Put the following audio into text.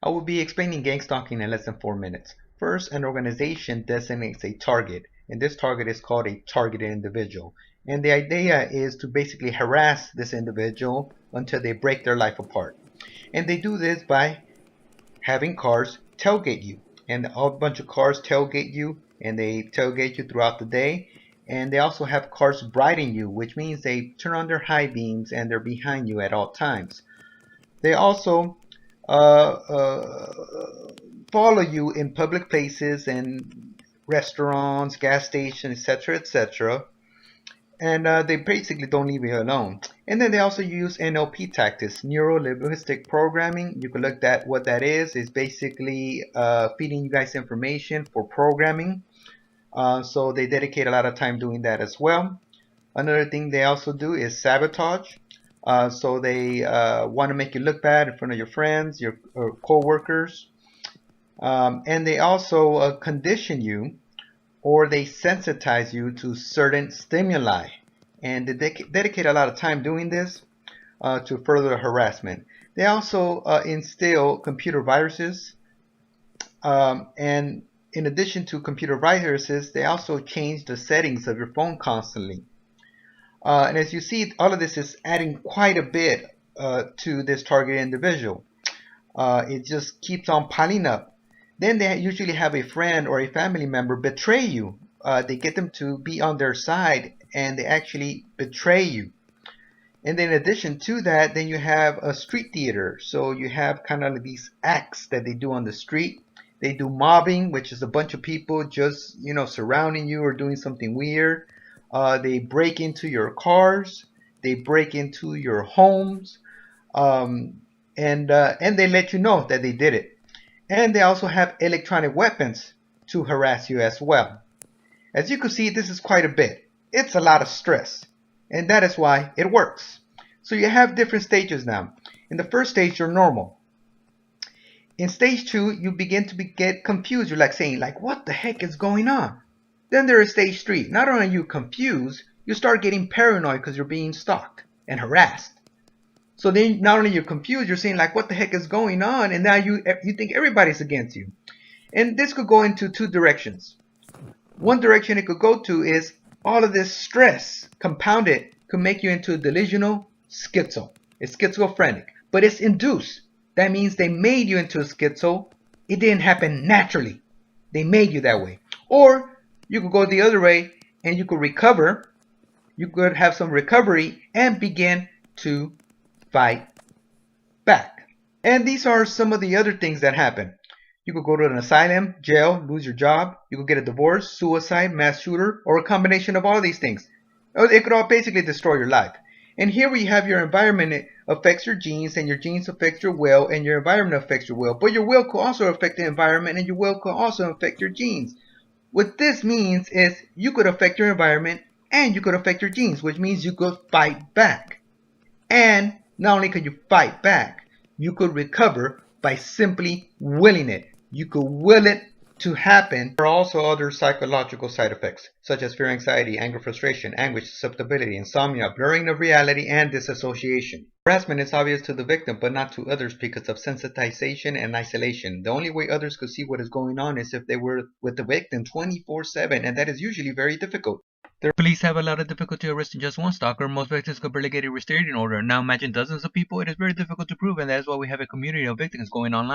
I will be explaining gang stalking in less than 4 minutes. First, an organization designates a target, and this target is called a targeted individual. And the idea is to basically harass this individual until they break their life apart. And they do this by having cars tailgate you. And a bunch of cars tailgate you, and they tailgate you throughout the day. And they also have cars briding you, which means they turn on their high beams and they're behind you at all times. They also follow you in public places and restaurants, gas stations, etc., etc. And they basically don't leave you alone. And then they also use NLP tactics, neuro-linguistic programming. You can look at what that is. It's basically feeding you guys information for programming. So they dedicate a lot of time doing that as well. Another thing they also do is sabotage. So they want to make you look bad in front of your friends, your co-workers. And they also condition you, or they sensitize you to certain stimuli. And they dedicate a lot of time doing this to further harassment. They also instill computer viruses. And in addition to computer viruses, they also change the settings of your phone constantly. And as you see, all of this is adding quite a bit to this target individual. It just keeps on piling up. Then they usually have a friend or a family member betray you. They get them to be on their side, and they actually betray you. And then in addition to that, then you have a street theater. So you have kind of these acts that they do on the street. They do mobbing, which is a bunch of people just, surrounding you or doing something weird. They break into your cars. They break into your homes. And they let you know that they did it. And they also have electronic weapons to harass you as well. As you can see, this is quite a bit. It's a lot of stress. And that is why it works. So you have different stages now. In the first stage, you're normal. In stage 2, you begin to get confused. You're saying, what the heck is going on? Then there is stage 3. Not only are you confused, you start getting paranoid because you're being stalked and harassed. So then not only you're confused, you're saying what the heck is going on? And now you think everybody's against you. And this could go into two directions. One direction it could go to is all of this stress compounded could make you into a delusional schizo. It's schizophrenic, but it's induced. That means they made you into a schizo. It didn't happen naturally. They made you that way. Or you could go the other way and you could recover. You could have some recovery and begin to fight back. And these are some of the other things that happen. You could go to an asylum, jail, lose your job. You could get a divorce, suicide, mass shooter, or a combination of all of these things. It could all basically destroy your life. And here we have your environment. It affects your genes, and your genes affect your will, and your environment affects your will. But your will could also affect the environment, and your will could also affect your genes. What this means is you could affect your environment, and you could affect your genes, which means you could fight back. And not only could you fight back, you could recover by simply willing it. You could will it to happen. There are also other psychological side effects, such as fear, anxiety, anger, frustration, anguish, susceptibility, insomnia, blurring of reality, and disassociation. Harassment is obvious to the victim, but not to others because of sensitization and isolation. The only way others could see what is going on is if they were with the victim 24/7, and that is usually very difficult. The police have a lot of difficulty arresting just one stalker. Most victims could barely get a restraining order. Now imagine dozens of people. It is very difficult to prove, and that is why we have a community of victims going online.